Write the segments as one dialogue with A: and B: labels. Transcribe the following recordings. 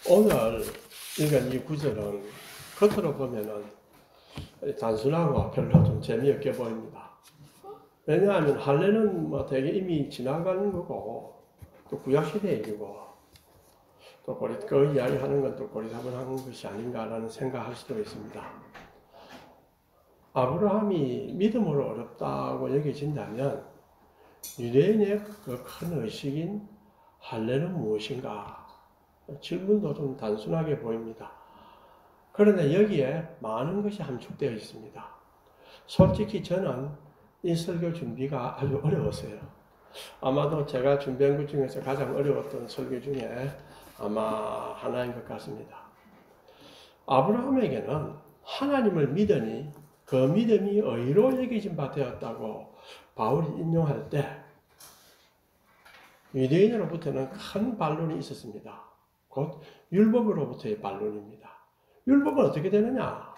A: 오늘 읽은 이 구절은 겉으로 보면은 단순하고 별로 좀 재미없게 보입니다. 왜냐하면 할례는 뭐 되게 이미 지나간 거고, 또 구약시대의 일이고, 또 그 이야기하는 건 또 고리타분한 것이 아닌가라는 생각할 수도 있습니다. 아브라함이 믿음으로 어렵다고 여겨진다면 유대인의 그 큰 의식인 할례는 무엇인가? 질문도 좀 단순하게 보입니다. 그런데 여기에 많은 것이 함축되어 있습니다. 솔직히 저는 이 설교 준비가 아주 어려웠어요. 아마도 제가 준비한 것 중에서 가장 어려웠던 설교 중에 아마 하나인 것 같습니다. 아브라함에게는 하나님을 믿으니 그 믿음이 의로 여겨진 바 되었다고 바울이 인용할 때 유대인으로부터는 큰 반론이 있었습니다. 곧 율법으로부터의 반론입니다. 율법은 어떻게 되느냐?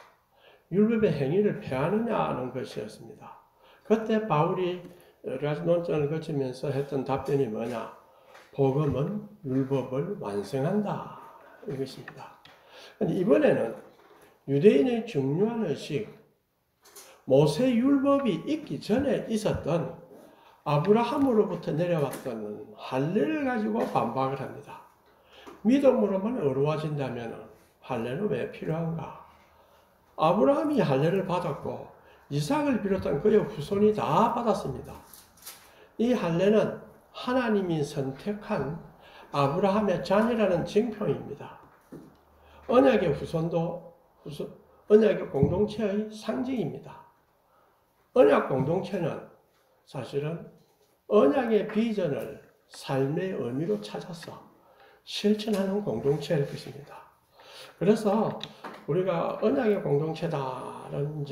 A: 율법의 행위를 폐하느냐는 것이었습니다. 그때 바울이 여러 가지 논쟁을 거치면서 했던 답변이 뭐냐? 복음은 율법을 완성한다. 이것입니다. 이번에는 유대인의 중요한 의식, 모세 율법이 있기 전에 있었던 아브라함으로부터 내려왔던 할례를 가지고 반박을 합니다. 믿음으로만 의로워진다면 할례는 왜 필요한가? 아브라함이 할례를 받았고 이삭을 비롯한 그의 후손이 다 받았습니다. 이 할례는 하나님이 선택한 아브라함의 자녀라는 증표입니다. 언약의 언약의 공동체의 상징입니다. 언약 공동체는 사실은 언약의 비전을 삶의 의미로 찾아서 실천하는 공동체일 것입니다. 그래서 우리가 언약의 공동체다라는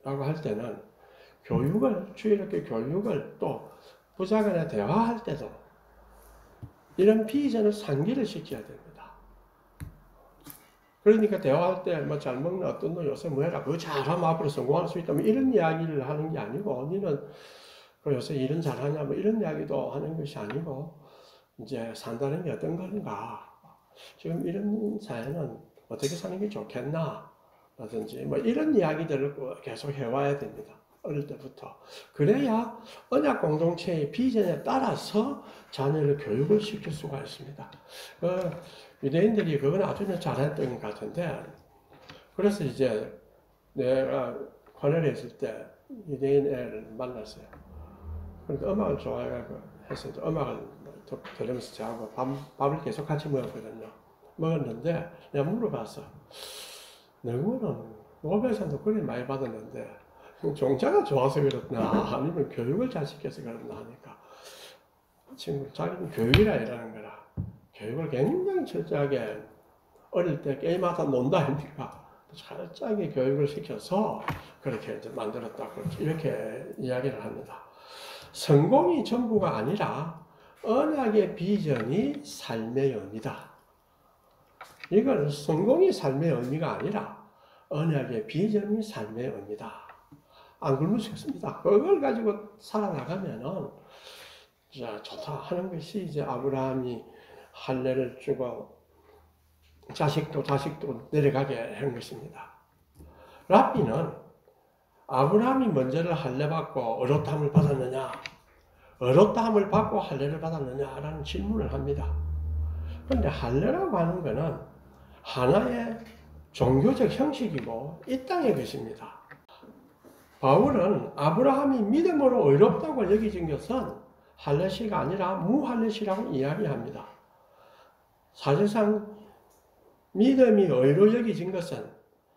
A: 라고 할 때는 주일학교 교육을 또 부자간에 대화할 때도 이런 비전을 상기를 시켜야 됩니다. 그러니까 대화할 때 뭐 잘 먹는 어떤 너 요새 뭐 해라 그거 잘하면 앞으로 성공할 수 있다 뭐 이런 이야기를 하는 게 아니고 너는 요새 일은 잘하냐 뭐 이런 이야기도 하는 것이 아니고 이제 산다는 게 어떤 건가 지금 이런 사회는 어떻게 사는 게 좋겠나 라든지 뭐 이런 이야기들을 계속 해와야 됩니다. 어릴 때부터. 그래야 언약 공동체의 비전에 따라서 자녀를 교육을 시킬 수가 있습니다. 유대인들이 그건 아주 잘했던 것 같은데 그래서 이제 내가 관할에 있을 때 유대인 애를 만났어요. 그러니까 음악을 좋아해가지고 해서 음악을 들으면서 저하고 밥을 계속 같이 먹었거든요. 먹었는데 내가 물어봤어. 너는 노벨상도 그리 많이 받았는데 종자가 좋아서 그렇나 아니면 교육을 잘 시켜서 그렇나 하니까 친구 자기는 교육이라 이러는 거라. 교육을 굉장히 철저하게 어릴 때 게임하다 논다 하니까 철저하게 교육을 시켜서 그렇게 이제 만들었다고 이렇게 이야기를 합니다. 성공이 전부가 아니라 언약의 비전이 삶의 의미다. 이건 성공이 삶의 의미가 아니라 언약의 비전이 삶의 의미다. 안 굶으셨습니다. 그걸 가지고 살아나가면은 좋다 하는 것이 이제 아브라함이 할례를 주고 자식도 내려가게 한 것입니다. 랍비는 아브라함이 먼저를 할례 받고 어렸다함을 받았느냐, 어렸다함을 받고 할례를 받았느냐라는 질문을 합니다. 그런데 할례라고 하는 것은 하나의 종교적 형식이고 이 땅의 것입니다. 바울은 아브라함이 믿음으로 의롭다고 여겨진 것은 할례시가 아니라 무할례시라고 이야기합니다. 사실상 믿음이 의로 여겨진 것은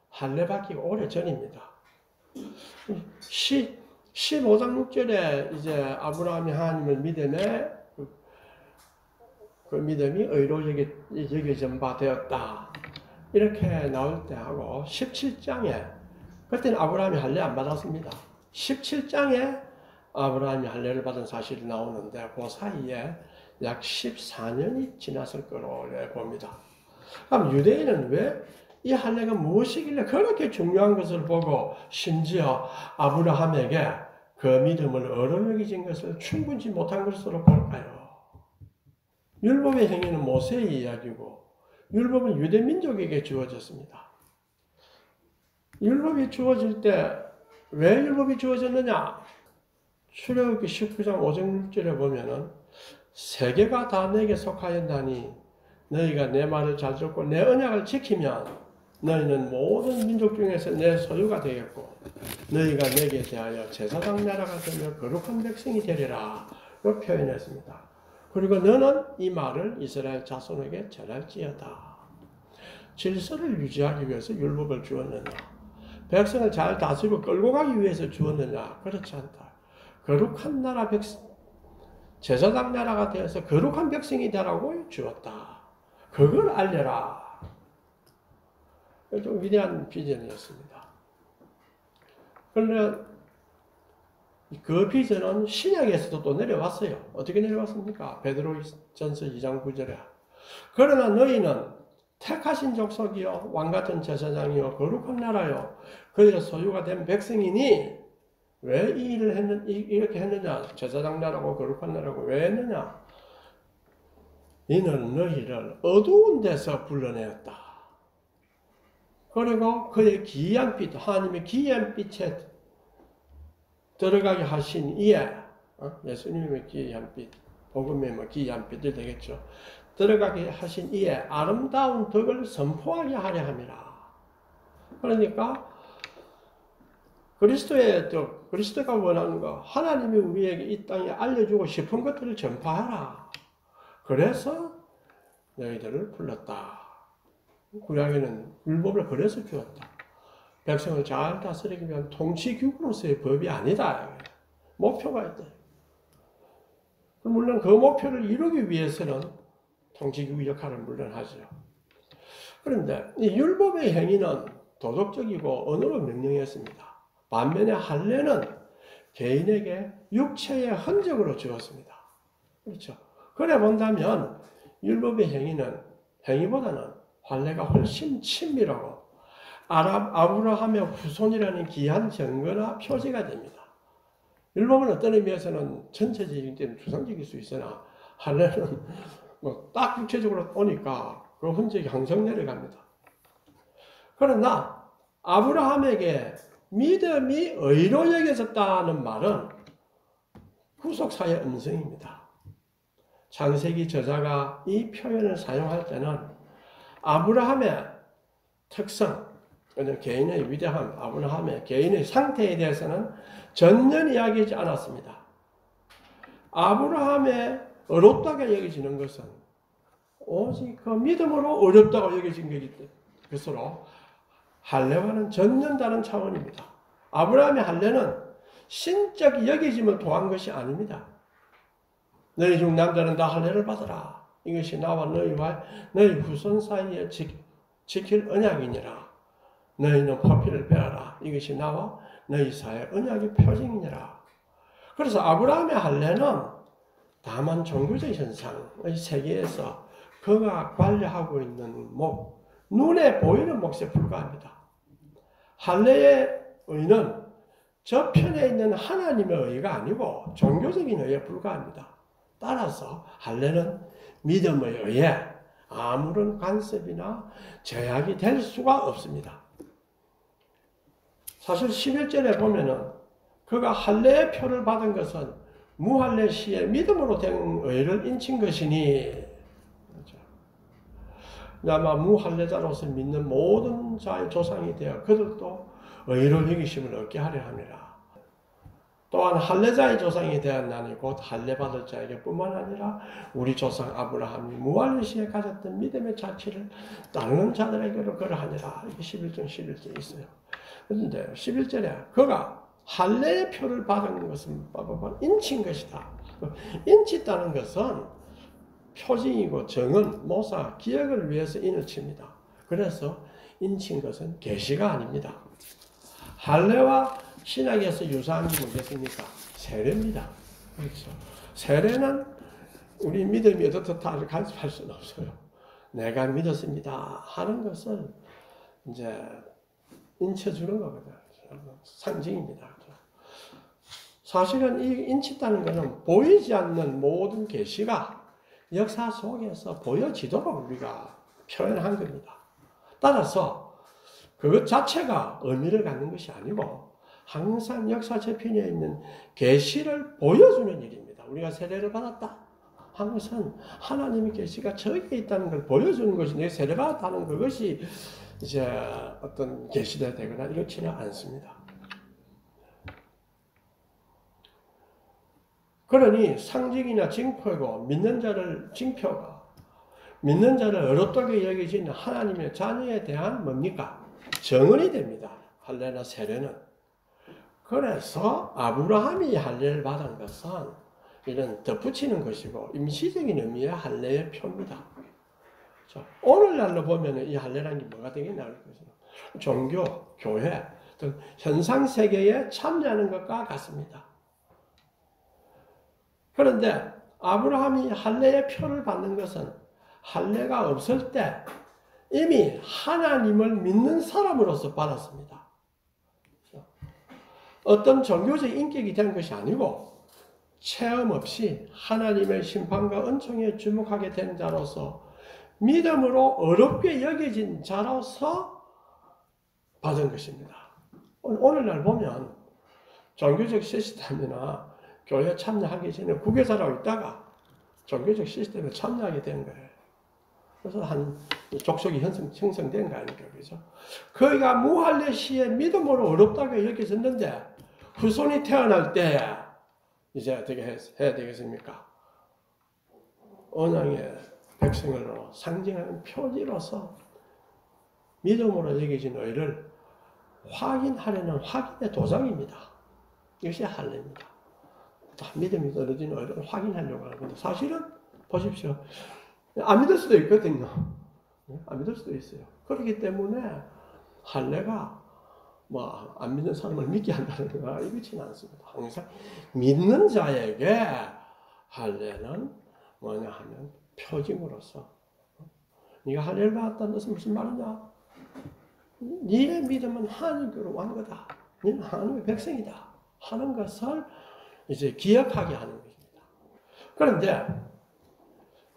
A: 할례받기 오래전입니다. 15장 6절에 이제 아브라함이 하나님을 믿음에 그 믿음이 의로 여겨진 바 되었다. 이렇게 나올 때 하고 17장에 그때는 아브라함이 할례 안 받았습니다. 17장에 아브라함이 할례를 받은 사실이 나오는데 그 사이에 약 14년이 지났을 거로 봅니다. 그럼 유대인은 왜 이 할례가 무엇이길래 그렇게 중요한 것을 보고 심지어 아브라함에게 그 믿음을 의로 여겨진 것을 충분치 못한 것으로 볼까요? 율법의 행위는 모세의 이야기고 율법은 유대 민족에게 주어졌습니다. 율법이 주어질 때 왜 율법이 주어졌느냐? 출애굽기 19장 5절 6절에 보면은 세계가 다 내게 속하였나니 너희가 내 말을 잘 듣고 내 언약을 지키면 너희는 모든 민족 중에서 내 소유가 되겠고 너희가 내게 대하여 제사장 나라가 되며 거룩한 백성이 되리라 고 표현했습니다. 그리고 너는 이 말을 이스라엘 자손에게 전할지어다. 질서를 유지하기 위해서 율법을 주었느냐? 백성을 잘 다스리고 끌고 가기 위해서 주었느냐? 그렇지 않다. 거룩한 나라 백성, 제사장 나라가 되어서 거룩한 백성이 되라고 주었다. 그걸 알려라. 좀 위대한 비전이었습니다. 그런데 그 비전은 신약에서도 또 내려왔어요. 어떻게 내려왔습니까? 베드로전서 2장 9절에 그러나 너희는 택하신 족속이요 왕같은 제사장이요 거룩한 나라요 그들의 소유가 된 백성이니 왜 이 일을 이렇게 했느냐? 제사장 나라고 거룩한 나라고 왜 했느냐? 이는 너희를 어두운 데서 불러내었다. 그리고 그의 기이한 빛, 하나님의 기이한 빛에 들어가게 하신 이에, 예수님의 기이한 빛, 복음의 뭐 기이한 빛이 되겠죠. 들어가게 하신 이에 아름다운 덕을 선포하게 하려 함이라. 그러니까 그리스도의 덕, 그리스도가 원하는 것, 하나님이 우리에게 이 땅에 알려주고 싶은 것들을 전파하라. 그래서 너희들을 불렀다. 구약에는 율법을 그래서 주었다. 백성을 잘 다스리기 위한 통치기구로서의 법이 아니다. 목표가 있다. 물론 그 목표를 이루기 위해서는 통치기구 역할은 물론 하죠. 그런데 이 율법의 행위는 도덕적이고 언어로 명령했습니다. 반면에 할례는 개인에게 육체의 흔적으로 주었습니다. 그렇죠. 그래 본다면 율법의 행위보다는 할례가 훨씬 친밀하고 아브라함의 후손이라는 귀한 증거나 표지가 됩니다. 율법은 어떤 의미에서는 전체적인 때는 추상적일 수 있으나 할례는 뭐 딱 구체적으로 오니까 그 흔적이 항상 내려갑니다. 그러나 아브라함에게 믿음이 의로 여겨졌다는 말은 후속사의 음성입니다. 창세기 저자가 이 표현을 사용할 때는 아브라함의 특성, 개인의 위대함, 아브라함의 개인의 상태에 대해서는 전혀 이야기하지 않았습니다. 아브라함의 어렵다고 여겨지는 것은 오직 그 믿음으로 어렵다고 여겨진 것으로 할례와는 전혀 다른 차원입니다. 아브라함의 할례는 신적 여겨짐을 토한 것이 아닙니다. 너희 중 남자는 다 할례를 받으라. 이것이 나와 너희와 너희 후손 사이에 지킬 언약이니라. 너희는 포피를 베어라. 이것이 나와 너희 사이의 언약의 표징이니라. 그래서 아브라함의 할례는 다만 종교적 현상의 세계에서 그가 관리하고 있는 눈에 보이는 몫에 불과합니다. 할례의 의는 저편에 있는 하나님의 의가 아니고 종교적인 의에 불과합니다. 따라서 할례는 믿음의 의에 아무런 간섭이나 제약이 될 수가 없습니다. 사실 11절에 보면은 그가 할례의 표를 받은 것은 무할례 시에 믿음으로 된 의를 인친 것이니 아마 무할례자로서 믿는 모든 자의 조상이 되어 그들도 의로 여기심을 얻게 하려 함이라. 또한 할례자의 조상이 되었나니 곧 할례 받을 자에게 뿐만 아니라 우리 조상 아브라함이 무할례 시에 가졌던 믿음의 자취를 따르는 자들에게로 그러하니라. 이게 11절 11절에 있어요. 그런데 11절에 그가 할례의 표를 받은 것은 인친 것이다. 인쳤다는 것은 표징이고 정은, 모사, 기억을 위해서 인을 칩니다. 그래서 인친 것은 계시가 아닙니다. 할례와 신약에서 유사한 게 뭐겠습니까? 세례입니다. 그렇죠. 세례는 우리 믿음이 어떻다를 간섭할 수는 없어요. 내가 믿었습니다 하는 것을 이제 인쳐주는 거거든요. 상징입니다. 사실은 이 인친다는 것은 보이지 않는 모든 계시가 역사 속에서 보여지도록 우리가 표현한 겁니다. 따라서 그것 자체가 의미를 갖는 것이 아니고 항상 역사 저편에 있는 계시를 보여주는 일입니다. 우리가 세례를 받았다. 항상 하나님의 계시가 저기에 있다는 걸 보여주는 것이 내 세례 받았다는 그것이 이제 어떤 계시가 되거나 이렇지는 않습니다. 그러니 상징이나 징표고 믿는 자를 징표가 믿는 자를 어렵게 여기시는 하나님의 자녀에 대한 뭡니까? 정언이 됩니다. 할례나 세례는. 그래서 아브라함이 할례를 받은 것은 이런 덧붙이는 것이고 임시적인 의미의 할례의 표입니다. 자, 오늘날로 보면 이 할례라는 게 뭐가 되겠냐? 종교, 교회 등 현상 세계에 참여하는 것과 같습니다. 그런데 아브라함이 할례의 표를 받는 것은 할례가 없을 때 이미 하나님을 믿는 사람으로서 받았습니다. 어떤 종교적 인격이 된 것이 아니고 체험 없이 하나님의 심판과 은총에 주목하게 된 자로서 믿음으로 어렵게 여겨진 자로서 받은 것입니다. 오늘날 보면 종교적 시스템이나 교회 참여하기 전에 구교자라고 있다가 종교적 시스템에 참여하게 된 거예요. 그래서 한 족속이 형성된 거 아닙니까? 그죠? 그가 무할례 시에 믿음으로 어렵다고 여겨졌는데 후손이 태어날 때 이제 어떻게 해야 되겠습니까? 언약의 백성으로 상징하는 표지로서 믿음으로 여겨진 의를 확인하려는 확인의 도장입니다. 이것이 할례입니다. 믿음이 떨어진 의를 확인하려고 하는 건데 사실은 보십시오. 안 믿을 수도 있거든요. 안 믿을 수도 있어요. 그렇기 때문에 할례가 안 믿는 사람을 믿게 한다는 거 이렇지는 않습니다. 항상 믿는 자에게 할례는 뭐냐 하면 표징으로서 네가 할례를 받았다는 것은 무슨 말이냐? 네의 믿음은 하나님께로 온 거다. 너는 하나님의 백성이다. 하는 것을 이제 기억하게 하는 것입니다. 그런데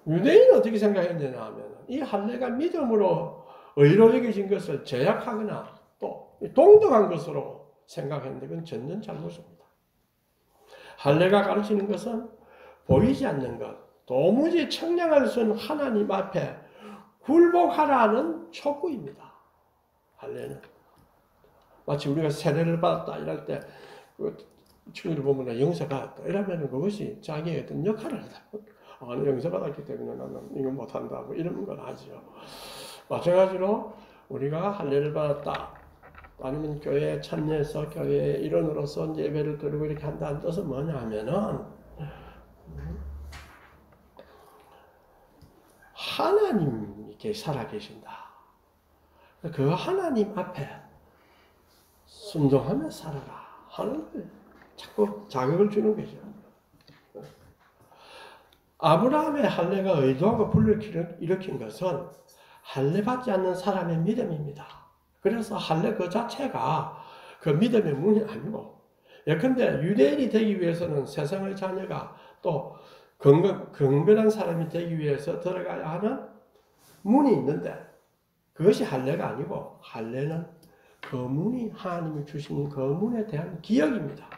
A: 유대인은 어떻게 생각했느냐 하면 이 할례가 믿음으로 의로 여겨진 것을 제약하거나 또 동등한 것으로 생각했는데 그건 전혀 잘못입니다. 할례가 가르치는 것은 보이지 않는 것, 도무지 청량할 수 없는 하나님 앞에 굴복하라는 촉구입니다. 할례는 마치 우리가 세례를 받았다 이럴 때 친구들 보면 영서받았다 이러면 그것이 자기의 어떤 역할을 하다. 영서받았기 때문에 나는 이거 못한다 이런 걸 하죠. 마찬가지로 우리가 할례를 받았다 아니면 교회에 참여해서 교회의 일원으로서 예배를 드리고 이렇게 한다는 뜻은 뭐냐 하면은 하나님께 살아계신다. 그 하나님 앞에 순종하며 살아라 하는 걸 자꾸 자극을 주는 거죠. 아브라함의 할례가 의도하고 불을 일으킨 것은 할례 받지 않는 사람의 믿음입니다. 그래서 할례 그 자체가 그 믿음의 문이 아니고 예컨대 유대인이 되기 위해서는 세상의 자녀가 또 건건한 사람이 되기 위해서 들어가야 하는 문이 있는데 그것이 할례가 아니고 할례는 그 문이 하나님이 주신 그 문에 대한 기억입니다.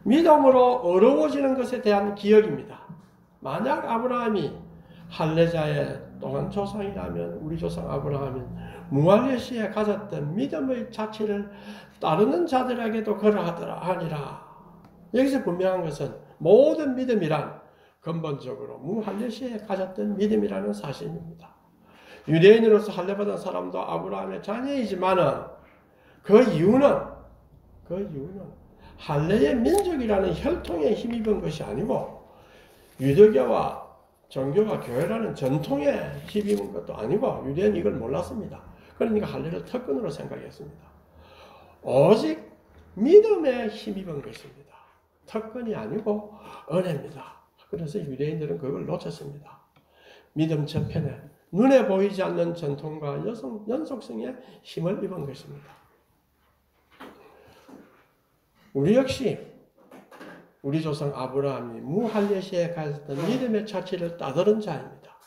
A: 믿음으로 어려워지는 것에 대한 기억입니다. 만약 아브라함이 할례자의 또한 조상이라면 우리 조상 아브라함은 무할례 시에 가졌던 믿음의 자체를 따르는 자들에게도 그러하더라 하니라. 여기서 분명한 것은 모든 믿음이란 근본적으로 무할례 시에 가졌던 믿음이라는 사실입니다. 유대인으로서 할례받은 사람도 아브라함의 자녀이지만은 그 이유는 할례의 민족이라는 혈통에 힘입은 것이 아니고 유대교와 정교가 교회라는 전통에 힘입은 것도 아니고 유대인은 이걸 몰랐습니다. 그러니까 할례를 특권으로 생각했습니다. 오직 믿음에 힘입은 것입니다. 특권이 아니고 은혜입니다. 그래서 유대인들은 그걸 놓쳤습니다. 믿음 저편에 눈에 보이지 않는 전통과 연속성에 힘을 입은 것입니다. 우리 역시 우리 조상 아브라함이 무할례 시에 가졌던 믿음의 자취를 따르는 자입니다.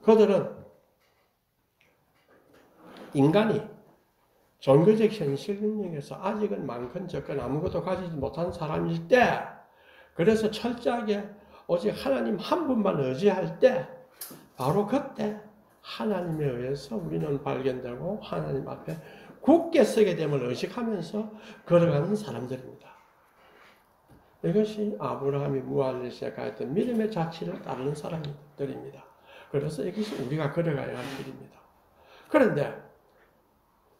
A: 그들은 인간이 종교적 현실 능력에서 아직은 많건 적건 아무것도 가지지 못한 사람일 때, 그래서 철저하게 오직 하나님 한 분만 의지할 때, 바로 그때 하나님에 의해서 우리는 발견되고 하나님 앞에 굳게 서게 됨을 의식하면서 걸어가는 사람들입니다. 이것이 아브라함이 무할리 시작하였던 믿음의 자취를 따르는 사람들입니다. 그래서 이것이 우리가 걸어가야 할 길입니다. 그런데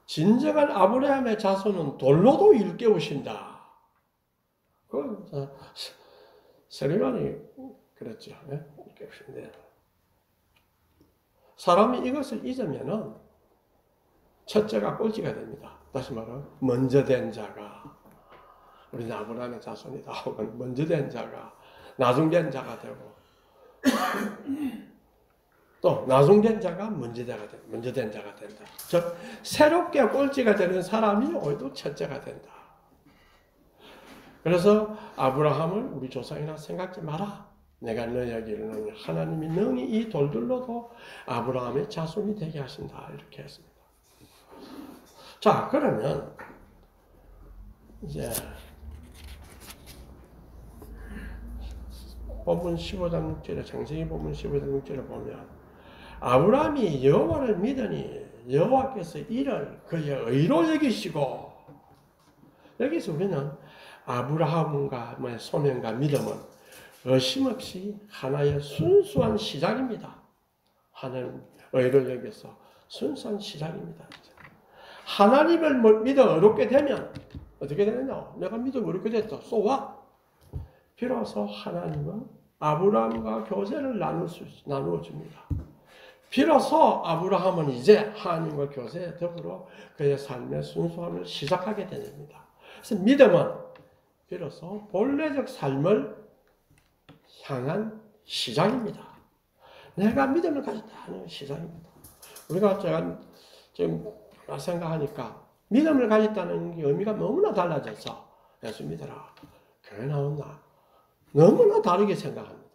A: 진정한 아브라함의 자손은 돌로도 일깨우신다. 그 세리만이 그랬죠. 일깨우신대. 사람이 이것을 잊으면은 첫째가 꼴찌가 됩니다. 다시 말하면 먼저 된 자가, 우리는 아브라함의 자손이다 혹은 먼저 된 자가 나중된 자가 되고, 또 나중된 자가 먼저 된 자가 된다. 즉 새롭게 꼴찌가 되는 사람이 오히려 첫째가 된다. 그래서 아브라함을 우리 조상이라 생각지 마라. 내가 너희에게 이르노니 하나님이 능히 이 돌들로도 아브라함의 자손이 되게 하신다. 이렇게 했습니다. 자, 그러면 이제 본문 15장 6절에, 창세기 본문 15장 6절에 보면 아브라함이 여호와를 믿으니 여호와께서 이를 그의 의로 여기시고, 여기서 우리는 아브라함과의 소명과 믿음은 의심없이 하나의 순수한 시작입니다. 하나님 의로 여겨서 순수한 시작입니다. 하나님을 믿어 어렵게 되면 어떻게 되느냐? 내가 믿어 어렵게 됐다. So what? 비로소 하나님은 아브라함과 교제를 나누어 줍니다. 비로소 아브라함은 이제 하나님과 교제에 더불어 그의 삶의 순수함을 시작하게 됩니다. 그래서 믿음은 비로소 본래적 삶을 향한 시작입니다. 내가 믿음을 가졌다 하는 시작입니다. 우리가 제가 지금 생각하니까 믿음을 가졌다는 게 의미가 너무나 달라져서 예수 믿어라, 교회 나온다, 너무나 다르게 생각합니다.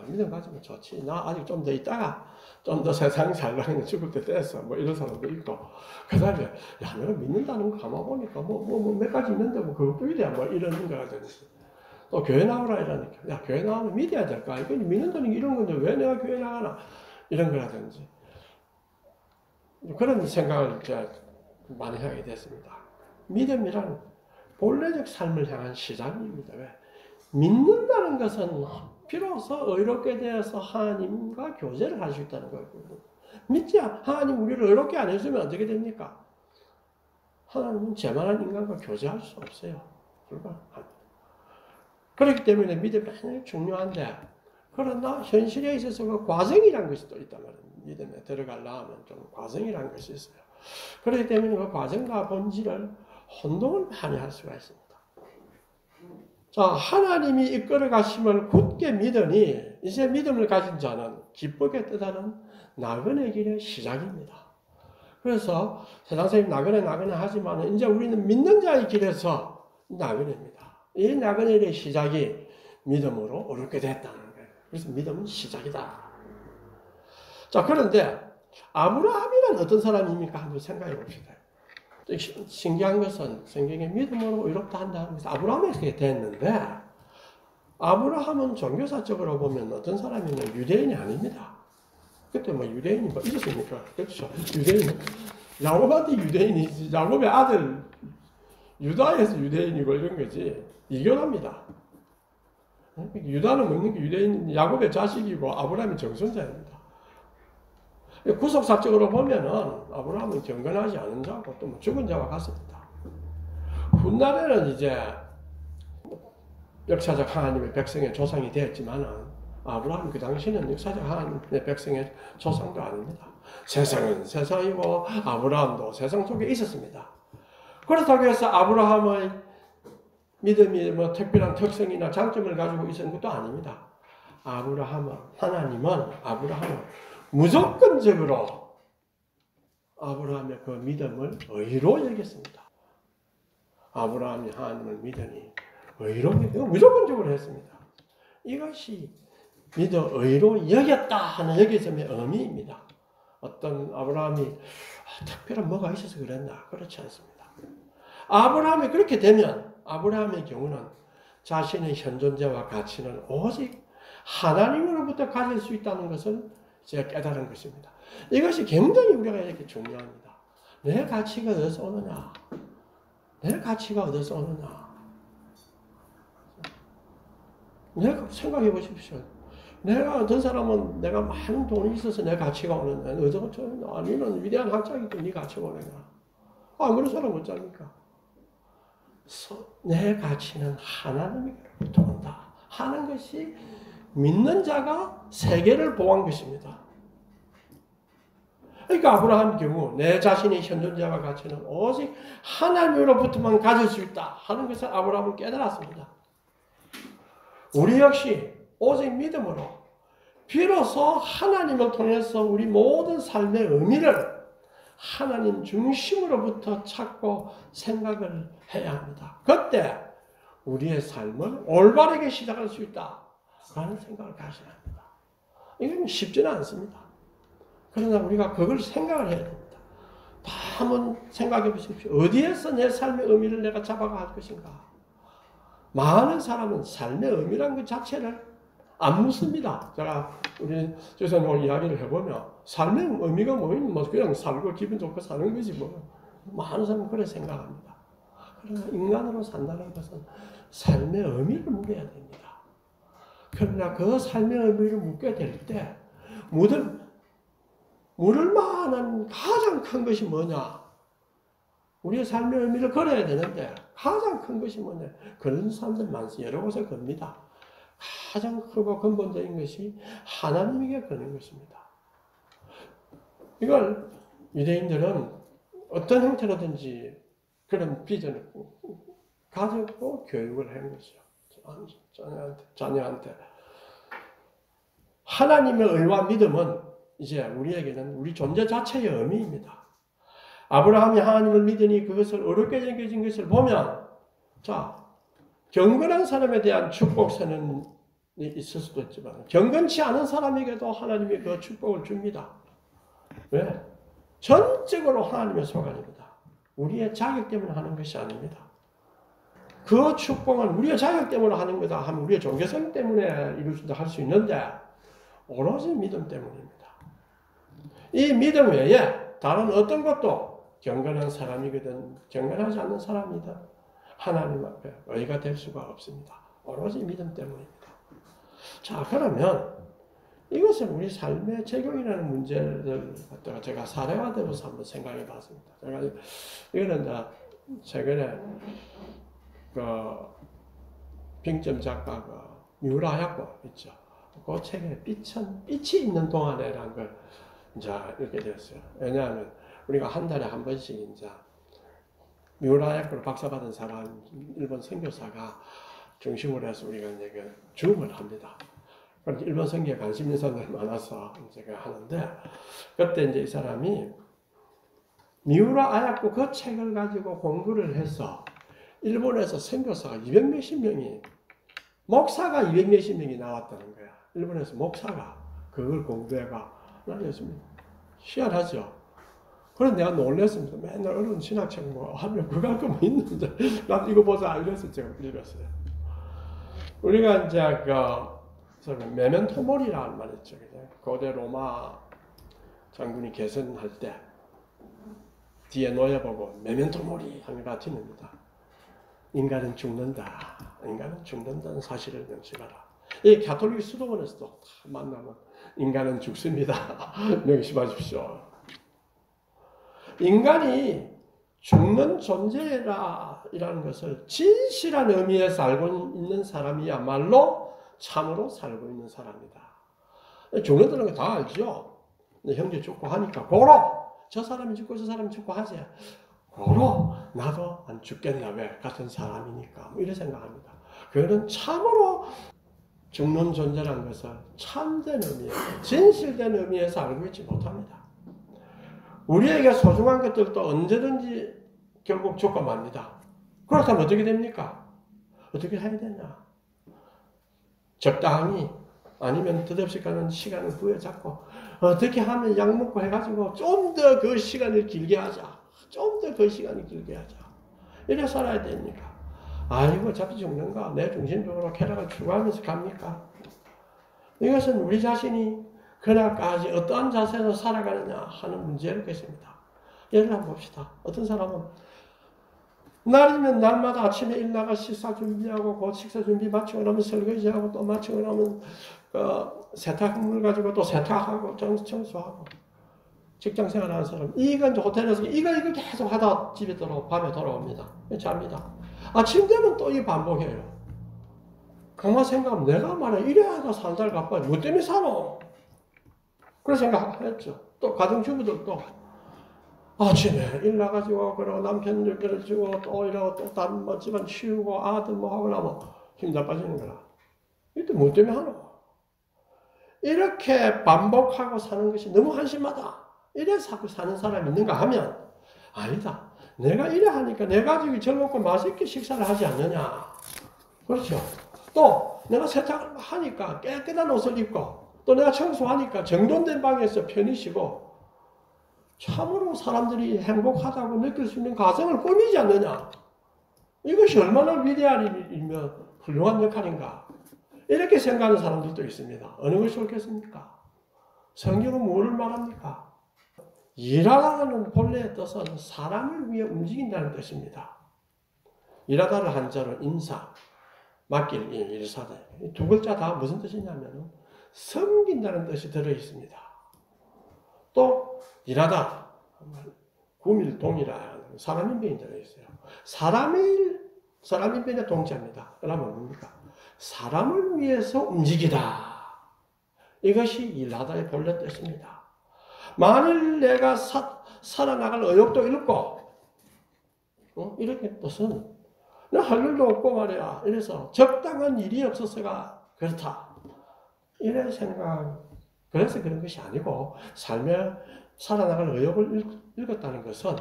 A: 믿음 가지면 좋지. 나 아직 좀 더 있다가 좀 더 세상 살라면 죽을 때 됐어. 뭐 이런 사람도 있고. 그 다음에, 야, 내가 믿는다는 거 가만보니까 몇 가지 있는데 그것도 이래야 뭐 이런 생각이 되는지. 또 교회 나오라 이러니까, 야, 교회 나오면 믿어야 될까? 이거 믿는다는 게 이런 건데 왜 내가 교회 나가나? 이런 거라든지. 그런 생각을 제가 많이 하게 됐습니다. 믿음이란 본래적 삶을 향한 시작입니다. 왜? 믿는다는 것은 비로소 의롭게 되어서 하나님과 교제를 할 수 있다는 거거든요. 믿지 하나님 우리를 의롭게 안 해주면 어떻게 됩니까? 하나님은 죄만한 인간과 교제할 수 없어요. 불가합니다. 그렇기 때문에 믿음이 굉장히 중요한데, 그러나 현실에 있어서 그 과정이라는 것이 또 있단 말이에요. 믿음에 들어가려면 좀 과정이라는 것이 있어요. 그렇기 때문에 그 과정과 본질을 혼동을 많이 할 수가 있습니다. 자, 하나님이 이끌어 가심을 굳게 믿으니 이제 믿음을 가진 자는 기쁘게 뜻하는 나그네 길의 시작입니다. 그래서 세상에서 나그네 하지만 이제 우리는 믿는 자의 길에서 나그네입니다. 이 나그네의 시작이 믿음으로 어렵게 됐다는 거예요. 그래서 믿음은 시작이다. 자, 그런데 아브라함이란 어떤 사람입니까? 한번 생각해 봅시다. 신기한 것은 성경에 믿음으로 의롭다 한다 하면서 아브라함에게 됐는데, 아브라함은 종교사적으로 보면 어떤 사람이냐, 유대인이 아닙니다. 그때 뭐 유대인이 뭐 있었습니까? 그렇죠. 유대인, 야곱한테 유대인이지, 야곱의 아들 유다에서 유대인이고 이런 거지, 이교합니다. 유다는 먹는 게 유대인, 야곱의 자식이고 아브라함이 정손자입니다. 구속사적으로 보면은 아브라함은 경건하지 않은 자고 또 죽은 자와 같습니다. 훗날에는 이제 역사적 하나님의 백성의 조상이 되었지만은 아브라함이 그 당시에는 역사적 하나님의 백성의 조상도 아닙니다. 세상은 세상이고 아브라함도 세상 속에 있었습니다. 그렇다고 해서 아브라함의 믿음이 뭐 특별한 특성이나 장점을 가지고 있었는 것도 아닙니다. 하나님은 아브라함을 무조건적으로 아브라함의 그 믿음을 의로 여겼습니다. 아브라함이 하나님을 믿으니 의로 여기고 무조건적으로 했습니다. 이것이 믿어 의로 여겼다 하는 여기점의 의미입니다. 어떤 아브라함이 특별한 뭐가 있어서 그랬나? 그렇지 않습니다. 아브라함이 그렇게 되면 아브라함의 경우는 자신의 현존재와 가치는 오직 하나님으로부터 가질 수 있다는 것을 제가 깨달은 것입니다. 이것이 굉장히 우리가 이렇게 중요합니다. 내 가치가 어디서 오느냐? 내 가치가 어디서 오느냐? 내가 생각해 보십시오. 내가 어떤 사람은 내가 많은 돈이 있어서 내 가치가 오느냐? 아니는 위대한 학자이기 네 가치가 오느냐? 그런 사람 어쩌니까? 내 가치는 하나님으로부터 온다 하는 것이 믿는 자가 세계를 보한 것입니다. 그러니까 아브라함의 경우 내 자신의 현존자와 가치는 오직 하나님으로부터만 가질 수 있다 하는 것을 아브라함은 깨달았습니다. 우리 역시 오직 믿음으로 비로소 하나님을 통해서 우리 모든 삶의 의미를 하나님 중심으로부터 찾고 생각을 해야 합니다. 그때 우리의 삶을 올바르게 시작할 수 있다라는 생각을 가져야 합니다. 이건 쉽지는 않습니다. 그러나 우리가 그걸 생각을 해야 됩니다. 한번 생각해 보십시오. 어디에서 내 삶의 의미를 내가 잡아갈 것인가? 많은 사람은 삶의 의미라는 것 자체를 안 묻습니다. 제가 우리 조선님 이야기를 해보면 삶의 의미가 뭐냐면 그냥 살고 기분 좋고 사는 거지 뭐. 많은 사람은 그렇게 생각합니다. 그러나 인간으로 산다는 것은 삶의 의미를 묻어야 됩니다. 그러나 그 삶의 의미를 묻게 될 때 물을 만한 가장 큰 것이 뭐냐? 우리의 삶의 의미를 걸어야 되는데 가장 큰 것이 뭐냐? 그런 사람들 많습니다. 여러 곳에 겁니다. 가장 크고 근본적인 것이 하나님에게 거는 것입니다. 이걸 유대인들은 어떤 형태로든지 그런 비전을 가지고 교육을 한 것이죠. 자녀한테. 하나님의 의와 믿음은 이제 우리에게는 우리 존재 자체의 의미입니다. 아브라함이 하나님을 믿으니 그것을 어렵게 여겨진 것을 보면 경건한 사람에 대한 축복선은 있을 수도 있지만 경건치 않은 사람에게도 하나님이 그 축복을 줍니다. 왜? 전적으로 하나님의 소관입니다. 우리의 자격 때문에 하는 것이 아닙니다. 그 축복은 우리의 자격 때문에 하는 거다 하면 우리의 종교성 때문에 이루어진다 할 수 있는데 오로지 믿음 때문입니다. 이 믿음 외에 다른 어떤 것도 경건한 사람이거든 경건하지 않는 사람이든 하나님 앞에 의가 될 수가 없습니다. 오로지 믿음 때문입니다. 자, 그러면 이것은 우리 삶의 적용이라는 문제를 갖다가 제가 사례화되어서 한번 생각해 봤습니다. 제가 이거는 이제 최근에 빙점 작가 미우라 야코 있죠. 그 책에 빛이 있는 동안에라는 걸 이제 읽게 되었어요. 왜냐하면 우리가 한 달에 한 번씩 이제 미우라 야코를 박사받은 사람 일본 선교사가 중심으로 해서 우리가 이제 주음을 합니다. 그런데 일본 선교에 관심 있는 사람들이 많아서 제가 하는데 그때 이제 이 사람이 미우라 아야코 그 책을 가지고 공부를 해서 일본에서 선교사가 200몇십 명이 목사가 200몇십 명이 나왔다는 거야. 일본에서 목사가 그걸 공부해가 나였습니다. 희한하죠. 그래서 내가 놀랐습니다. 맨날 어려운 신학책 뭐 하면 그거 할 거면 있는데 난 이거 보자 이래서 제가 읽었어요. 우리가 이제 메멘토모리라는 말 있죠. 고대 로마 장군이 개선할 때 뒤에 놓여보고 메멘토모리 하는 것 같습니다. 인간은 죽는다. 인간은 죽는다는 사실을 명심하라. 이 가톨릭 수도원에서도 만나면 인간은 죽습니다. 명심하십시오. 인간이 죽는 존재라는 것을 진실한 의미에서 알고 있는 사람이야말로 참으로 살고 있는 사람이다. 죽는다는 거 다 알죠? 형제 죽고 하니까 고로 저 사람이 죽고 저 사람이 죽고 하지. 고로 나도 안 죽겠나 왜? 같은 사람이니까 뭐 이런 생각합니다. 그는 참으로 죽는 존재라는 것을 참된 의미에서 진실된 의미에서 알고 있지 못합니다. 우리에게 소중한 것들도 언제든지 결국 죽고 맙니다. 그렇다면 어떻게 됩니까? 어떻게 해야 되냐? 적당히 아니면 덧없이 가는 시간을 부여잡고 어떻게 하면 약 먹고 해가지고 좀 더 그 시간을 길게 하자. 좀 더 그 시간을 길게 하자. 이래 살아야 됩니까? 아이고 어차피 죽는가? 내 중심적으로 쾌락을 추구하면서 갑니까? 이것은 우리 자신이 그날까지 어떠한 자세로 살아가느냐 하는 문제일 것입니다. 예를 한번 봅시다. 어떤 사람은 날이면 날마다 아침에 일나가 식사 준비하고 그 식사 준비 마치고 나면 설거지하고 또 마치고 나면 세탁물 가지고 또 세탁하고 청소하고 직장 생활하는 사람 이건 호텔에서 이거 계속 하다 집에 밤에 돌아옵니다. 잡니다. 아침 되면 또 이 반복해요. 가만 생각하면 내가 말이야 이래야 하다 산살 갚아야 뭐 때문에 살아? 그런 생각했죠. 또 가정주부들도 아침에 일 나가지고 그러고 남편 일 들어주고 또 이러고 또 다른 뭐 집안 치우고 아들 뭐 하고 나면 힘 자빠지는 거라. 이때 뭐 때문에 하노? 이렇게 반복하고 사는 것이 너무 한심하다. 이래 자꾸 사는 사람이 있는가 하면 아니다. 내가 이래 하니까 내 가족이 즐겁고 맛있게 식사를 하지 않느냐. 그렇죠. 또 내가 세탁을 하니까 깨끗한 옷을 입고 또 내가 청소하니까 정돈된 방에서 편히 쉬고 참으로 사람들이 행복하다고 느낄 수 있는 가정을 꾸미지 않느냐. 이것이 얼마나 위대한 일이며 훌륭한 역할인가. 이렇게 생각하는 사람들도 있습니다. 어느 것이 옳겠습니까? 성경은 무엇을 말합니까? 일하다는 본래의 뜻은 사람을 위해 움직인다는 뜻입니다. 일하다를 한자로 인사, 맡길 일사다. 이 두 글자 다 무슨 뜻이냐면 섬긴다는 뜻이 들어있습니다. 또 일하다, 구밀동이라 사람인변이 들어있어요. 사람인변의 동자입니다. 그러면 뭡니까? 사람을 위해서 움직이다. 이것이 일하다의 본래 뜻입니다. 만일 내가 살아나갈 의욕도 잃고 이렇게 뜻은 나 할 일도 없고 말이야. 이래서 적당한 일이 없어서가 그렇다. 이래 생각. 그래서 그런 것이 아니고 삶에 살아나갈 의욕을 잃었다는 것은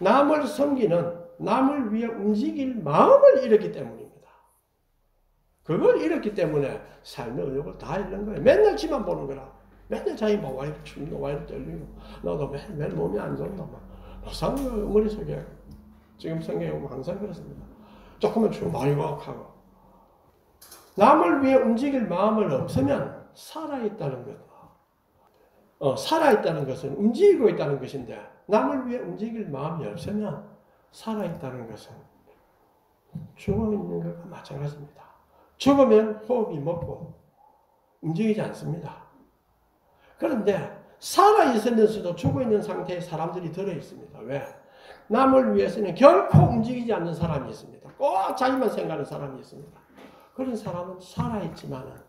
A: 남을 섬기는 남을 위해 움직일 마음을 잃었기 때문입니다. 그걸 잃었기 때문에 삶의 의욕을 다 잃는 거예요. 맨날 지만 보는 거라. 맨날 자기 뭐 와이프 춥고 와이프 떨리고 너도 맨 몸이 안 좋나 막 항상 머릿속에 지금 성경에 보면 항상 그렇습니다. 조금만 추우면 아이고 하고 남을 위해 움직일 마음을 없으면 살아있다는 것. 살아있다는 것은 움직이고 있다는 것인데 남을 위해 움직일 마음이 없으면 살아있다는 것은 죽어있는 것과 마찬가지입니다. 죽으면 호흡이 멎고 움직이지 않습니다. 그런데 살아있으면서도 죽어있는 상태의 사람들이 들어있습니다. 왜? 남을 위해서는 결코 움직이지 않는 사람이 있습니다. 꼭 자기만 생각하는 사람이 있습니다. 그런 사람은 살아있지만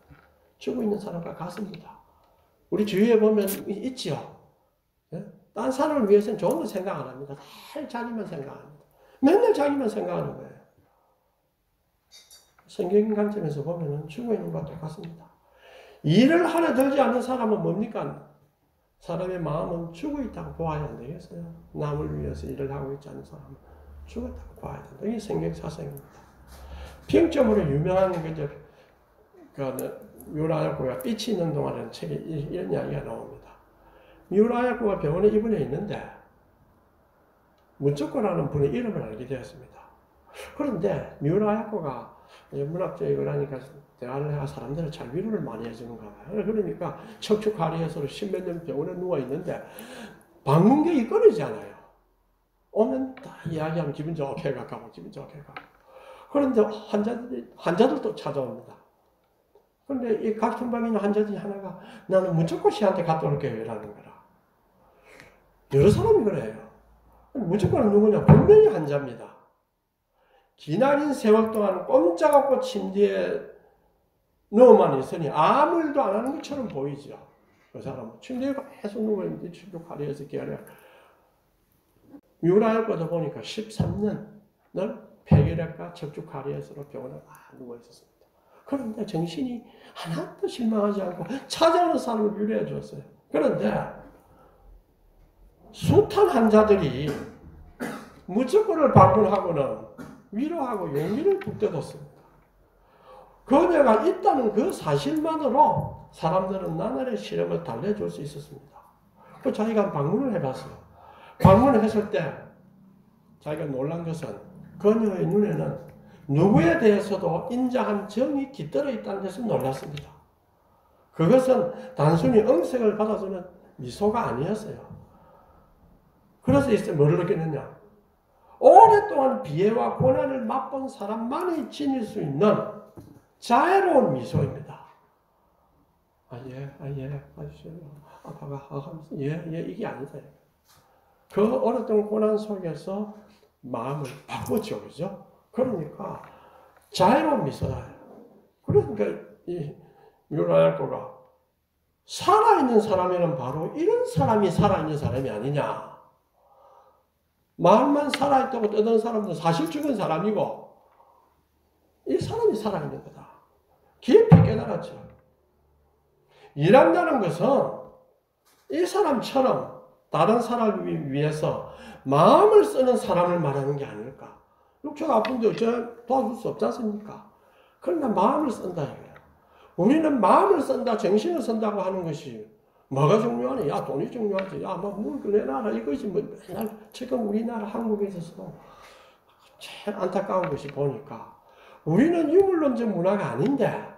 A: 죽어있는 사람과 같습니다. 우리 주위에 보면 있지요. 딴 사람을 위해서는 좋은 거 생각 안 합니다. 다 자기만 생각합니다. 맨날 자기만 생각하는 거예요. 성경인 관점에서 보면 죽어있는 것과 똑같습니다. 일을 하려 들지 않는 사람은 뭡니까? 사람의 마음은 죽어있다고 보아야 안 되겠어요. 남을 위해서 일을 하고 있지 않는 사람은 죽었다고 봐야 된다. 이게 성경 사상입니다. 평점으로 유명한 뮤라야코가 빛이 있는 동안이라는 책에 이런 이야기가 나옵니다. 뮤라야코가 병원에 입원해 있는데 무조건이라는 분의 이름을 알게 되었습니다. 그런데 뮤라야코가 문학적이고 그러니까 대화를 해야 사람들은 잘 위로를 많이 해주는가 봐요. 그러니까 척추가리에서 십몇 년 병원에 누워 있는데 방문객이 끊이지 않아요. 오면 다 이야기하면 기분 좋게 가고 기분 좋게 가고. 그런데 환자들도 찾아옵니다. 그런데 이 같은 방에 있는 환자들이 하나가 나는 무조건 씨한테 갔다 올게요 이라는 거라. 여러 사람이 그래요. 무조건은 누구냐? 분명히 환자입니다. 기나긴 세월 동안 꼼짝없고 침대에 누워만 있으니 아무 일도 안 하는 것처럼 보이죠. 그 사람은 침대에 계속 누워있는데 척추가리에서 기다려. 뮤라야코도 보니까 13년을 폐결핵과 척추가리에서로 병원에 누워있었습니다. 그런데 정신이 하나도 실망하지 않고 찾아오는 사람을 위로해 줬어요. 그런데 숱한 환자들이 무조건을 방문하고는 위로하고 용기를 북돋았습니다. 그녀가 있다는 그 사실만으로 사람들은 나날의 시름을 달래줄 수 있었습니다. 그 자기가 방문을 해봤어요. 방문을 했을 때 자기가 놀란 것은 그녀의 눈에는 누구에 대해서도 인자한 정이 깃들어 있다는 것을 놀랐습니다. 그것은 단순히 응색을 받아주는 미소가 아니었어요. 그래서 이제 뭐를 느꼈느냐? 오랫동안 비애와 고난을 맛본 사람만이 지닐 수 있는 자애로운 미소입니다. 아빠가 이게 아니다. 그 어렸던 고난 속에서 마음을 바꾸죠, 그죠? 그러니까 자애로운 미소다. 그러니까 이 뮤라야코가 살아있는 사람에는 바로 이런 사람이 살아있는 사람이 아니냐. 마음만 살아있다고 떠드는 사람은 사실 죽은 사람이고 이 사람이 살아있는 거다. 깊이 깨달았죠. 일한다는 것은 이 사람처럼 다른 사람을 위해서 마음을 쓰는 사람을 말하는 게 아닐까. 육체가 아픈데 어째 도와줄 수 없지 않습니까? 그러나 마음을 쓴다 이거예요. 우리는 마음을 쓴다, 정신을 쓴다고 하는 것이 뭐가 중요하냐? 야, 돈이 중요하지. 야, 뭘 내놔라. 이것이 맨날 지금 우리나라 한국에 있어서 제일 안타까운 것이 보니까 우리는 유물론적 문화가 아닌데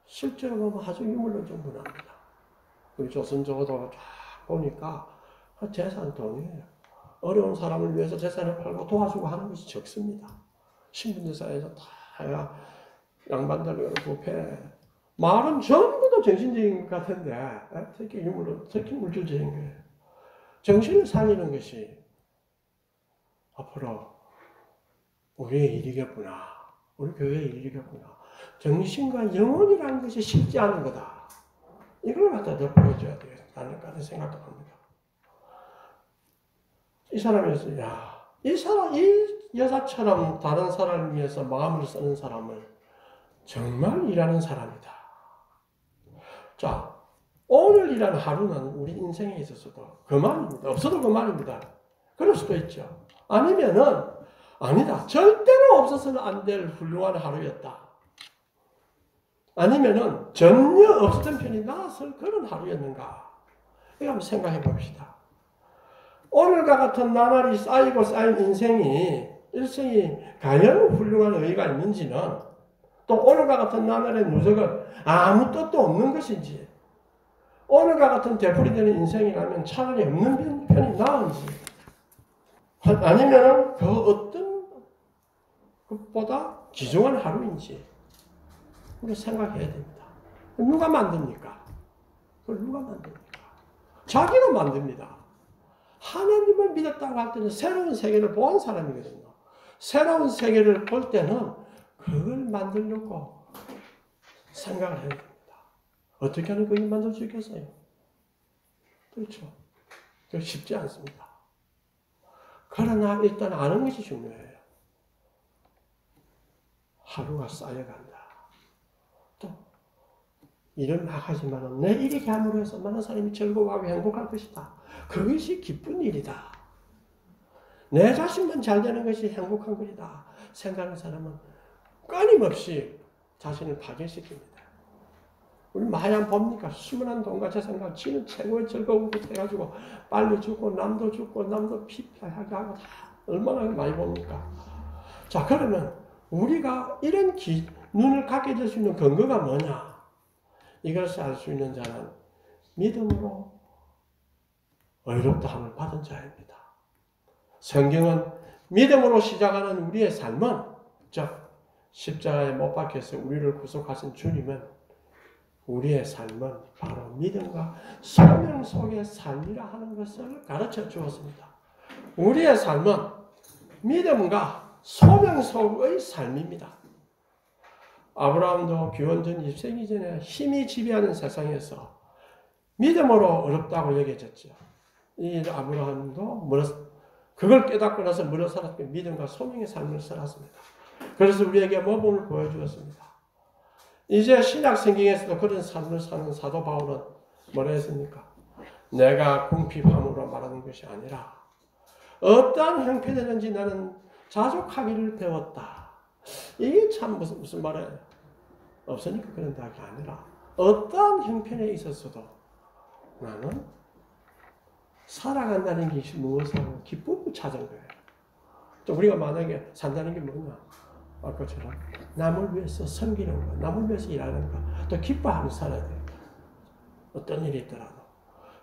A: 실제로 보면 아주 유물론적 문화입니다. 우리 조선조도 쫙 보니까 재산 돈이에요. 어려운 사람을 위해서 재산을 팔고 도와주고 하는 것이 적습니다. 신분제사에서 다 양반들 부패. 말은 전부 다 정신적인 것 같은데 특히 유물론, 특히 물질적인 거예요. 정신을 살리는 것이 앞으로 우리의 일이겠구나. 우리 교회의 일이겠구나. 정신과 영혼이라는 것이 쉽지 않은 거다. 이걸 갖다 더 보여줘야 되겠다는 생각도 합니다. 이 사람이었어요. 이 여자처럼 다른 사람을 위해서 마음을 쓰는 사람을 정말 일하는 사람이다. 자, 오늘이라는 하루는 우리 인생에 있어서도 그만입니다. 없어도 그만입니다. 그럴 수도 있죠. 아니면은 아니다. 절대로 없어서는 안 될 훌륭한 하루였다. 아니면은 전혀 없었던 편이 나았을 그런 하루였는가. 이거 한번 생각해 봅시다. 오늘과 같은 나날이 쌓이고 쌓인 일생이 과연 훌륭한 의의가 있는지는 또 오늘과 같은 나날의 누적은 아무 뜻도 없는 것인지 오늘과 같은 되풀이되는 인생이라면 차라리 없는 편이 나은지 아니면 그 어떤 것보다 귀중한 하루인지 우리 생각해야 됩니다. 누가 만듭니까? 그걸 누가 만듭니까? 자기가 만듭니다. 하나님을 믿었다고 할 때는 새로운 세계를 본 사람이거든요. 새로운 세계를 볼 때는 그걸 만들려고 생각을 해야 됩니다. 어떻게 하면 그걸 만들 수 있겠어요? 그렇죠. 쉽지 않습니다. 그러나 일단 아는 것이 중요해요. 하루가 쌓여간다. 또 일을 막 하지만 내 이렇게 함으로 해서 많은 사람이 즐거워하고 행복할 것이다. 그것이 기쁜 일이다. 내 자신만 잘 되는 것이 행복한 것이다. 생각하는 사람은 끊임없이 자신을 파괴시킵니다. 우리 마냥 봅니까? 수많은 돈과 재산과 지는 최고의 즐거운 것 해가지고 빨리 죽고 남도 피폐하게 하고 다 얼마나 많이 봅니까? 자, 그러면 우리가 이런 눈을 갖게 될 수 있는 근거가 뭐냐? 이것을 알 수 있는 자는 믿음으로 의롭다함을 받은 자입니다. 성경은 믿음으로 시작하는 우리의 삶은 즉 십자가에 못 박혀서 우리를 구속하신 주님은 우리의 삶은 바로 믿음과 소명 속의 삶이라 하는 것을 가르쳐 주었습니다. 우리의 삶은 믿음과 소명 속의 삶입니다. 아브라함도 구원전 입생이 전에 힘이 지배하는 세상에서 믿음으로 어렵다고 여겨졌죠. 이 아브라함도 그걸 깨닫고 나서 물어 살았고 믿음과 소명의 삶을 살았습니다. 그래서 우리에게 모범을 보여주었습니다. 이제 신약 성경에서도 그런 삶을 사는 사도 바울은 뭐라 했습니까? 내가 궁핍함으로 말하는 것이 아니라 어떠한 형편이든지 나는 자족하기를 배웠다. 이게 참 무슨 말이에요? 없으니까 그런 게 아니라 어떠한 형편에 있었어도 나는 살아간다는 것이 무엇하고 기쁨을 찾은 거예요. 또 우리가 만약에 산다는 게 뭐냐? 아까처럼 남을 위해서 섬기는 거, 남을 위해서 일하는 거, 또 기뻐하며 살아야 돼요. 어떤 일이 있더라도.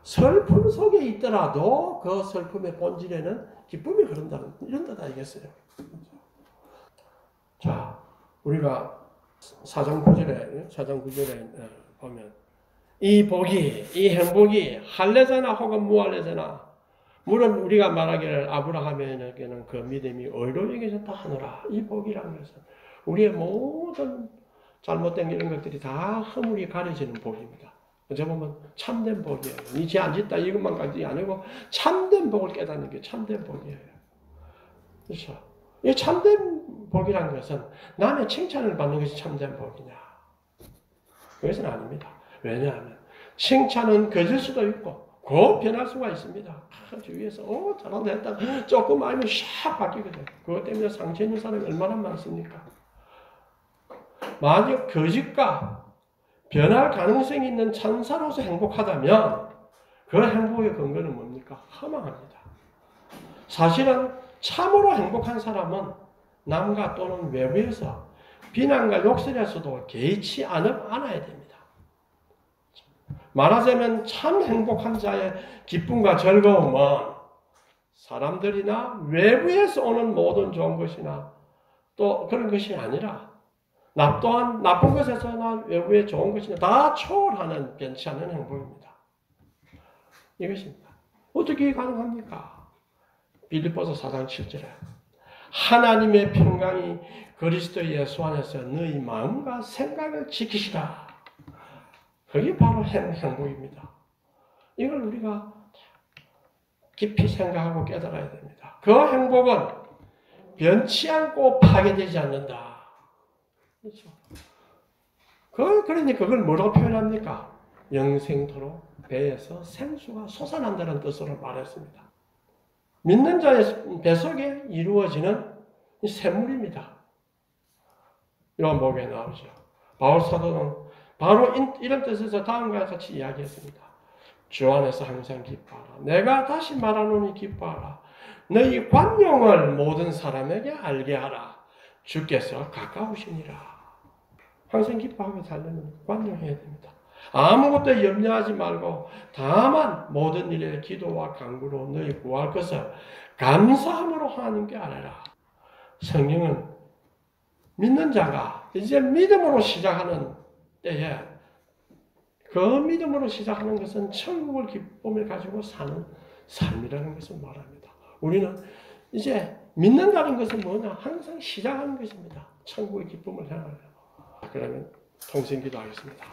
A: 슬픔 속에 있더라도 그 슬픔의 본질에는 기쁨이 흐른다는 이런 뜻 아니겠어요? 자, 우리가 사장 9절에 보면 이 복이, 이 행복이 할례자나 혹은 무할례자나 물론 우리가 말하기를 아브라함에게는 그 믿음이 의로 여겨졌다 하노라. 이 복이라는 것은 우리의 모든 잘못된 이런 것들이 다 허물이 가려지는 복입니다. 어찌 보면 참된 복이에요. 니 죄 안 짓다 이것만까지 아니고 참된 복을 깨닫는 게 참된 복이에요. 그렇죠? 이 참된 복이라는 것은 남의 칭찬을 받는 것이 참된 복이냐? 그것은 아닙니다. 왜냐하면 칭찬은 거질 수도 있고 곧 변할 수가 있습니다. 주위에서 잘한다 했다 조금 알면 샥 바뀌거든요. 그것 때문에 상처 있는 사람이 얼마나 많습니까? 만약 거짓과 변할 가능성이 있는 천사로서 행복하다면 그 행복의 근거는 뭡니까? 허망합니다. 사실은 참으로 행복한 사람은 남과 또는 외부에서 비난과 욕설에서도 개의치 않아야 됩니다. 말하자면 참 행복한 자의 기쁨과 즐거움은 사람들이나 외부에서 오는 모든 좋은 것이나 또 그런 것이 아니라 또한 나쁜 것에서나 외부의 좋은 것이나 다 초월하는 변치 않는 행복입니다. 이것입니다. 어떻게 가능합니까? 빌립보서 4장 7절에 하나님의 평강이 그리스도 예수 안에서 너희 마음과 생각을 지키시라. 그게 바로 행복입니다. 이걸 우리가 깊이 생각하고 깨달아야 됩니다. 그 행복은 변치 않고 파괴되지 않는다. 그렇죠? 그러니 그걸 뭐라고 표현합니까? 영생토록 배에서 생수가 솟아난다는 뜻으로 말했습니다. 믿는 자의 뱃속에 이루어지는 샘물입니다. 요한복음에 나오죠. 바울 사도는 바로 이런 뜻에서 다음과 같이 이야기했습니다. 주 안에서 항상 기뻐하라. 내가 다시 말하노니 기뻐하라. 너희 관용을 모든 사람에게 알게 하라. 주께서 가까우시니라. 항상 기뻐하고 살려면 관용해야 됩니다. 아무것도 염려하지 말고 다만 모든 일에 기도와 간구로 너희 구할 것을 감사함으로 하나님께 아뢰라. 성경은 믿는 자가 이제 믿음으로 시작하는 때에 그 믿음으로 시작하는 것은 천국을 기쁨을 가지고 사는 삶이라는 것을 말합니다. 우리는 이제 믿는다는 것은 뭐냐? 항상 시작하는 것입니다. 천국의 기쁨을 향하여. 그러면 통성기도 하겠습니다.